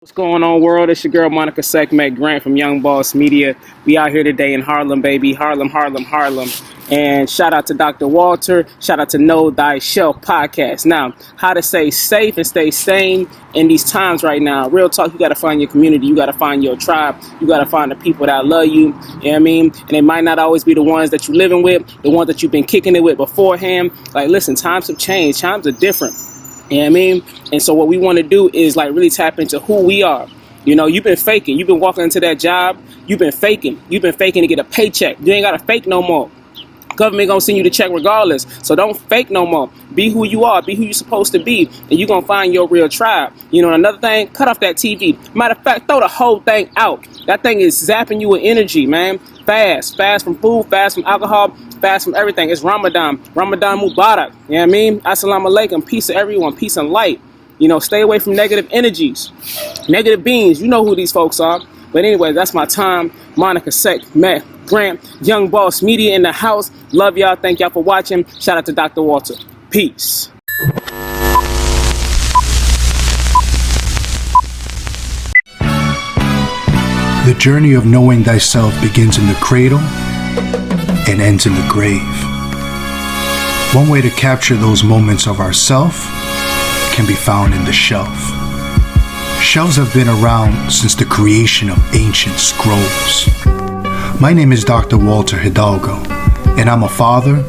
What's going on, world? It's your girl Monica Sekhmet Grant from Young Boss Media. We out here today in Harlem, baby. Harlem, Harlem, Harlem. And shout out to Dr. Walter. Shout out to Know Thyself podcast. Now, how to stay safe and stay sane in these times right now. Real talk, you got to find your community. You got to find your tribe. You got to find the people that love you. You know what I mean? And it might not always be the ones that you're living with, the ones that you've been kicking it with beforehand. Like, listen, times have changed. Times are different. You know what I mean? And so what we want to do is like really tap into who we are. You know, you've been faking. You've been walking into that job. You've been faking. You've been faking to get a paycheck. You ain't got to fake no more. Government gonna send you the check regardless. So don't fake no more. Be who you are. Be who you're supposed to be. And you're gonna find your real tribe. You know, another thing, cut off that TV. Matter of fact, throw the whole thing out. That thing is zapping you with energy, man. Fast from food, fast from alcohol, fast from everything. It's Ramadan. Ramadan Mubarak. You know what I mean? Assalamu alaikum. Peace to everyone. Peace and light. You know, stay away from negative energies. Negative beings. You know who these folks are. But anyway, that's my time. Monica Sekhmet Grant, Young Boss Media in the house. Love y'all. Thank y'all for watching. Shout out to Dr. Walter. Peace. The journey of knowing thyself begins in the cradle and ends in the grave. One way to capture those moments of ourself can be found in the shelf. Shelves have been around since the creation of ancient scrolls. My name is Dr. Walter Hidalgo, and I'm a father,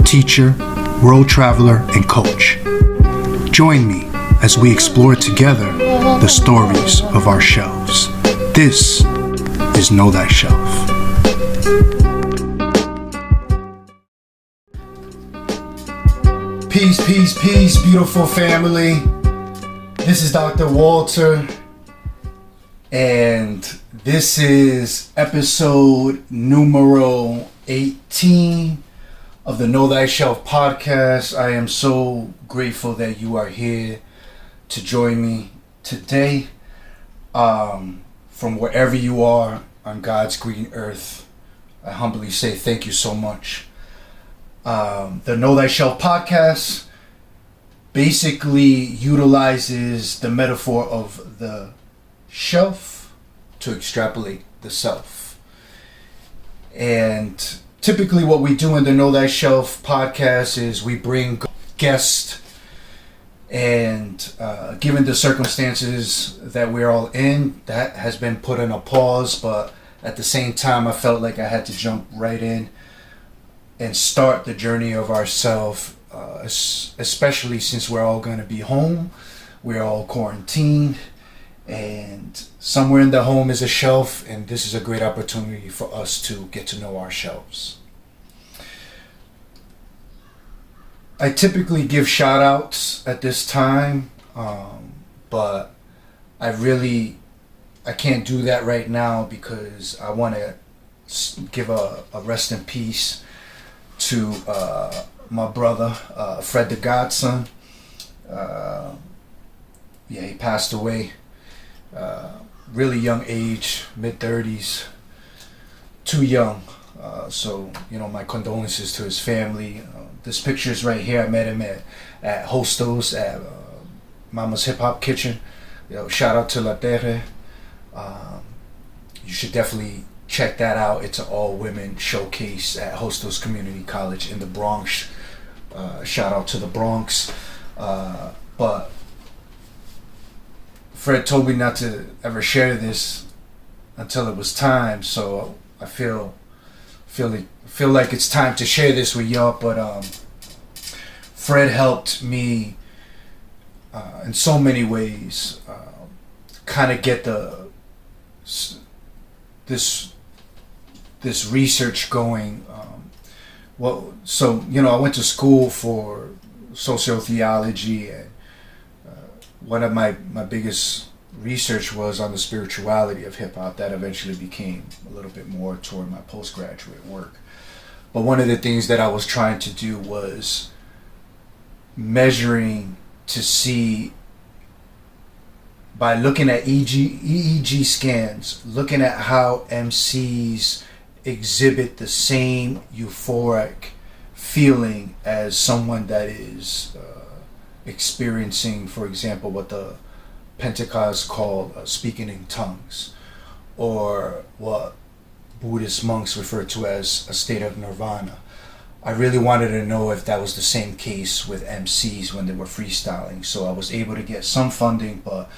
teacher, world traveler, and coach. Join me as we explore together the stories of our shelves. This is Know Thyself. Peace, peace, peace, beautiful family. This is Dr. Walter, and this is episode numero 18 of the Know Thyself podcast. I am so grateful that you are here to join me today. From wherever you are on God's green earth, I humbly say thank you so much. The Know Thyself podcast basically utilizes the metaphor of the shelf to extrapolate the self. And typically what we do in the Know Thyself podcast is we bring guests, and given the circumstances that we're all in, that has been put on a pause, but at the same time I felt like I had to jump right in and start the journey of ourselves, especially since we're all going to be home. We're all quarantined, and somewhere in the home is a shelf, and this is a great opportunity for us to get to know our shelves. I typically give shout outs at this time, but I can't do that right now because I want to give a rest in peace to my brother, Fred the Godson. He passed away really young age, mid-30s, too young. So, my condolences to his family. This picture is right here. I met him at Hostos at Mama's Hip Hop Kitchen. Shout out to La Terre. You should definitely check that out. It's an all-women showcase at Hostos Community College in the Bronx. Shout out to the Bronx. But Fred told me not to ever share this until it was time, so I feel like it's time to share this with y'all. But Fred helped me in so many ways kind of get this research going. I went to school for sociotheology, and one of my biggest research was on the spirituality of hip-hop. That eventually became a little bit more toward my postgraduate work. But one of the things that I was trying to do was measuring to see, by looking at EEG scans, looking at how MCs exhibit the same euphoric feeling as someone that is experiencing, for example, what the Pentecost called speaking in tongues, or what Buddhist monks refer to as a state of nirvana. I really wanted to know if that was the same case with MCs when they were freestyling. So I was able to get some funding, but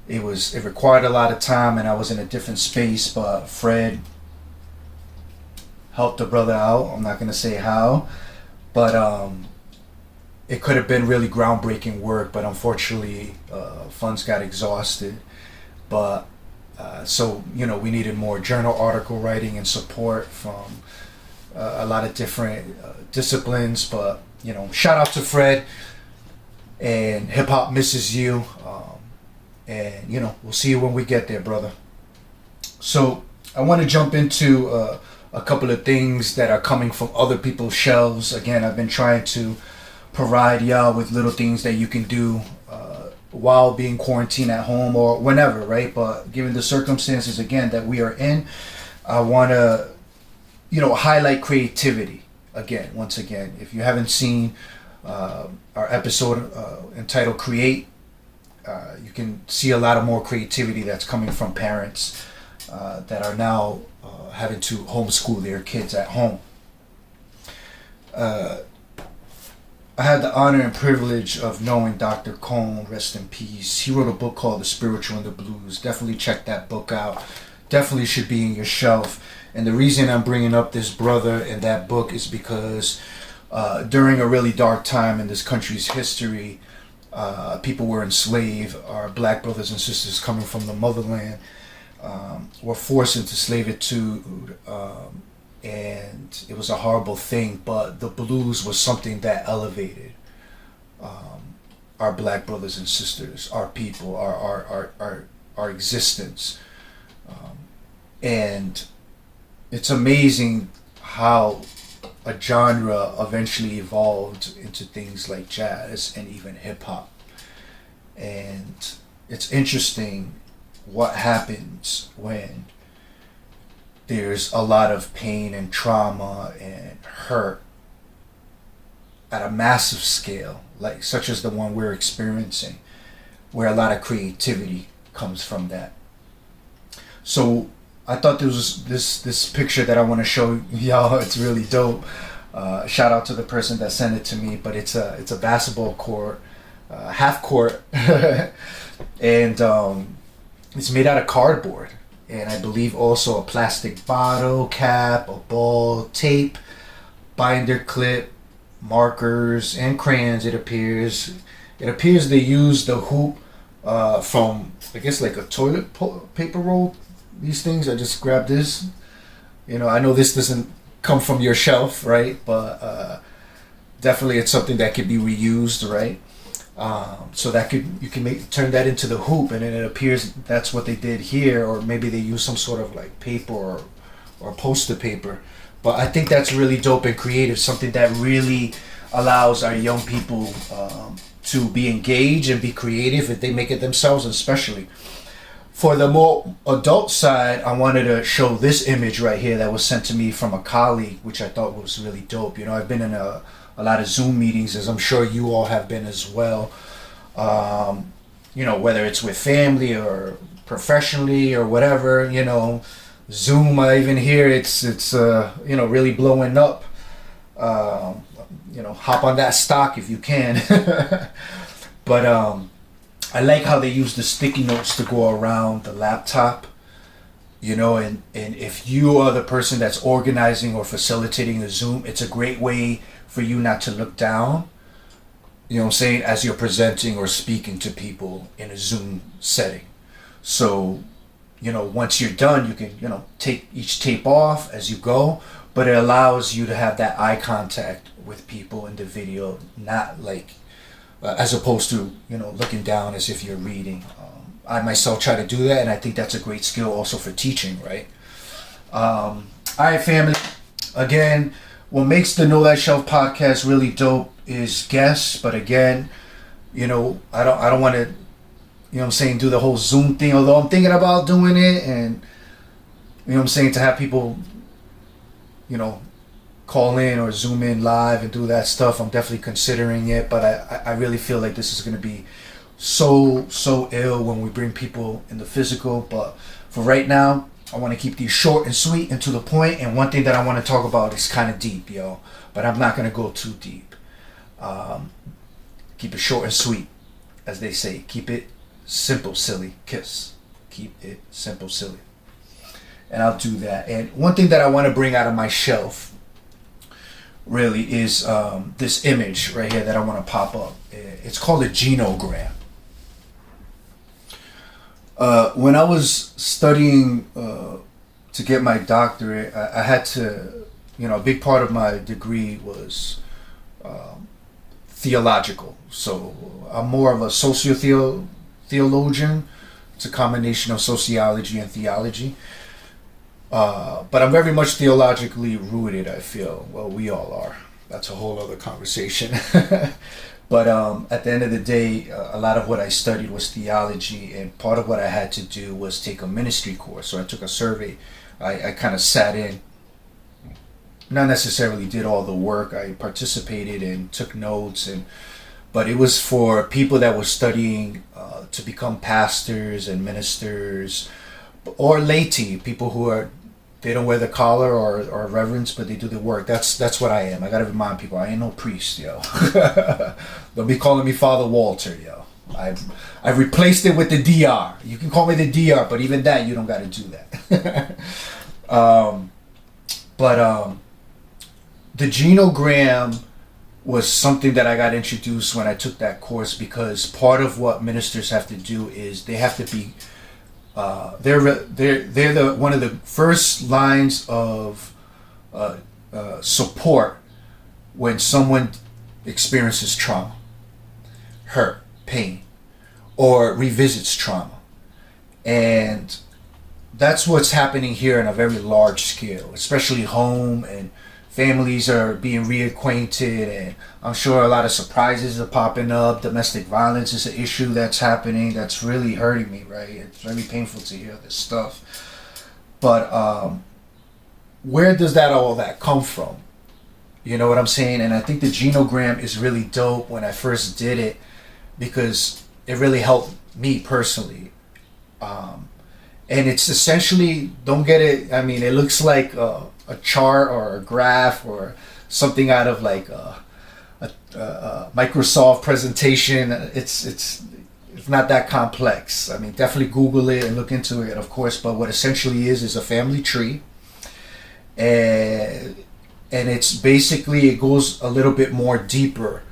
it required a lot of time, and I was in a different space. But Fred helped the brother out. I'm not gonna say how, but it could have been really groundbreaking work. But unfortunately, funds got exhausted. But so we needed more journal article writing and support from a lot of different disciplines. But shout out to Fred, and hip hop misses you. And we'll see you when we get there, brother. So I want to jump into a couple of things that are coming from other people's shelves. Again, I've been trying to provide y'all with little things that you can do while being quarantined at home or whenever, right? But given the circumstances, again, that we are in, I want to highlight creativity again. Once again, if you haven't seen our episode entitled Create, you can see a lot of more creativity that's coming from parents that are now having to homeschool their kids at home. I had the honor and privilege of knowing Dr. Cone, rest in peace. He wrote a book called The Spiritual and the Blues. Definitely check that book out. Definitely should be in your shelf. And the reason I'm bringing up this brother and that book is because during a really dark time in this country's history, people were enslaved. Our black brothers and sisters coming from the motherland were forced into slavitude, and it was a horrible thing. But the blues was something that elevated our black brothers and sisters, our people, our existence, and it's amazing how a genre eventually evolved into things like jazz and even hip hop. And it's interesting what happens when there's a lot of pain and trauma and hurt at a massive scale, like such as the one we're experiencing, where a lot of creativity comes from that. So I thought there was this picture that I want to show y'all. It's really dope. Shout out to the person that sent it to me. But it's a basketball court, half court, and it's made out of cardboard, and I believe also a plastic bottle cap, a ball, tape, binder clip, markers, and crayons. It appears they used the hoop from, I guess, like a toilet paper roll. These things, I just grabbed this. I know this doesn't come from your shelf, right? But definitely it's something that could be reused, right? So that you can turn that into the hoop, and then it appears that's what they did here, or maybe they use some sort of like paper or poster paper. But I think that's really dope and creative, something that really allows our young people to be engaged and be creative if they make it themselves, especially. For the more adult side, I wanted to show this image right here that was sent to me from a colleague, which I thought was really dope. I've been in a lot of Zoom meetings, as I'm sure you all have been as well. Whether it's with family or professionally or whatever, Zoom, I even hear it's really blowing up. Hop on that stock if you can. But I like how they use the sticky notes to go around the laptop, and if you are the person that's organizing or facilitating the Zoom, it's a great way for you not to look down, as you're presenting or speaking to people in a Zoom setting. So, once you're done, you can, take each tape off as you go, but it allows you to have that eye contact with people in the video, not like, as opposed to looking down as if you're reading. I myself try to do that, and I think that's a great skill also for teaching, right? All right, family. Again, what makes the Know Thy Shelf podcast really dope is guests, but again, I don't want to, do the whole Zoom thing. Although I'm thinking about doing it, and to have people, call in or Zoom in live and do that stuff. I'm definitely considering it, but I really feel like this is going to be so ill when we bring people in the physical. But for right now, I want to keep these short and sweet and to the point. And one thing that I want to talk about is kind of deep, yo. But I'm not going to go too deep. Keep it short and sweet, as they say. Keep it simple, silly. Kiss. Keep it simple, silly. And I'll do that. And one thing that I want to bring out of my shelf really is this image right here that I want to pop up. It's called a genogram. When I was studying to get my doctorate, I had to, a big part of my degree was theological. So I'm more of a theologian. It's a combination of sociology and theology. But I'm very much theologically rooted, I feel. Well, we all are. That's a whole other conversation. But at the end of the day, a lot of what I studied was theology, and part of what I had to do was take a ministry course. So I took a survey. I kind of sat in, not necessarily did all the work. I participated and took notes, but it was for people that were studying to become pastors and ministers, or laity, people who they don't wear the collar or reverence, but they do the work. That's what I am. I gotta remind people, I ain't no priest, yo. They'll be calling me Father Walter, yo. I've replaced it with the DR. You can call me the DR, but even that, you don't gotta do that. The genogram was something that I got introduced when I took that course, because part of what ministers have to do is they have to be they're the one of the first lines of support when someone experiences trauma, hurt, pain, or revisits trauma. And that's what's happening here on a very large scale, especially home, and families are being reacquainted, and I'm sure a lot of surprises are popping up. Domestic violence is an issue that's happening that's really hurting me, right? It's very painful to hear this stuff. But where does all that come from? You know what I'm saying? And I think the genogram is really dope when I first did it, because it really helped me personally. And it's essentially, don't get it, I mean, it looks like a chart or a graph or something out of like a Microsoft presentation. It's not that complex. I mean, definitely Google it and look into it, of course. But what essentially is a family tree, and it's basically, it goes a little bit more deeper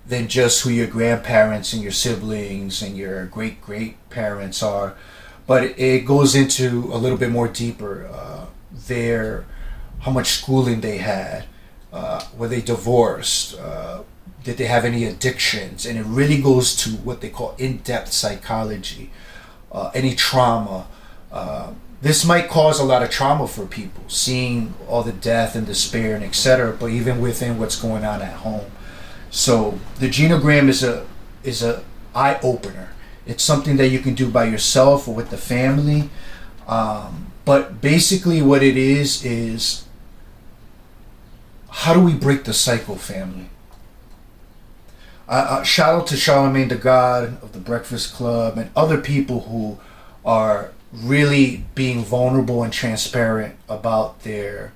than just who your grandparents and your siblings and your great parents are, but it goes into a little bit more deeper. How much schooling they had, were they divorced, did they have any addictions, and it really goes to what they call in-depth psychology, any trauma. This might cause a lot of trauma for people, seeing all the death and despair and etc., but even within what's going on at home. So the genogram is a eye-opener. It's something that you can do by yourself or with the family. But basically what it is how do we break the cycle, family? Shout out to Charlemagne the God of the Breakfast Club and other people who are really being vulnerable and transparent about their,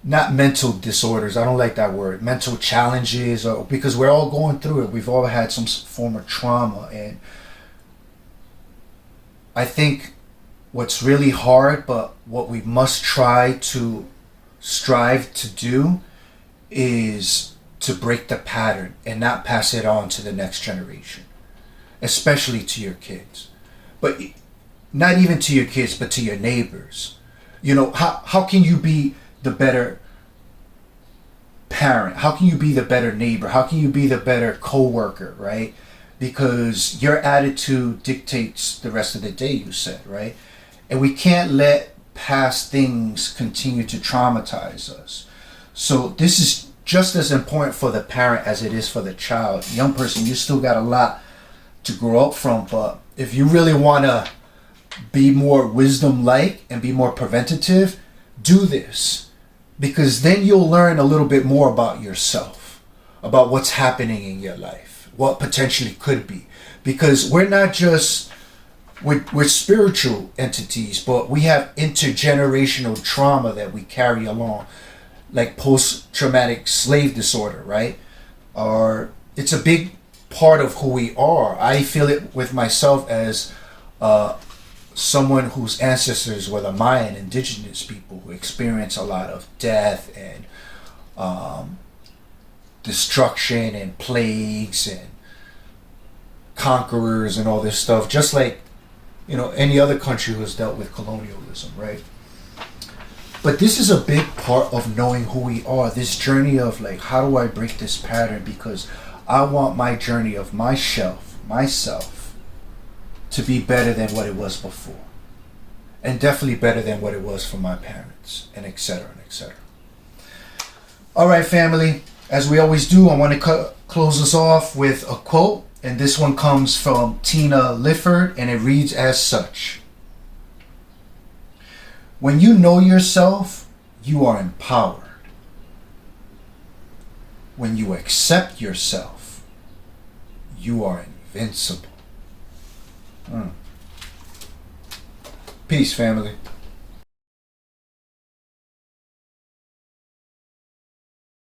not mental disorders, I don't like that word, mental challenges, or because we're all going through it. We've all had some form of trauma. And I think what's really hard, but what we must strive to do, is to break the pattern and not pass it on to the next generation, especially to your kids. But not even to your kids, but to your neighbors. How can you be the better parent? How can you be the better neighbor? How can you be the better co-worker, right? Because your attitude dictates the rest of the day, you said, right? And we can't let past things continue to traumatize us. So this is just as important for the parent as it is for the child. Young person, you still got a lot to grow up from, but if you really want to be more wisdom-like and be more preventative, do this, because then you'll learn a little bit more about yourself, about what's happening in your life, what potentially could be. because we're not just we're spiritual entities, but we have intergenerational trauma that we carry along, like post-traumatic slave disorder, right? Or it's a big part of who we are. I feel it with myself as someone whose ancestors were the Mayan indigenous people who experience a lot of death and destruction and plagues and conquerors and all this stuff, just like any other country who has dealt with colonialism, right? But this is a big part of knowing who we are, this journey of like, how do I break this pattern? Because I want my journey of myself to be better than what it was before, and definitely better than what it was for my parents, and etc. and etc. All right, family, as we always do, I want to close us off with a quote. And this one comes from Tina Lifford, and it reads as such. When you know yourself, you are empowered. When you accept yourself, you are invincible. Peace, family.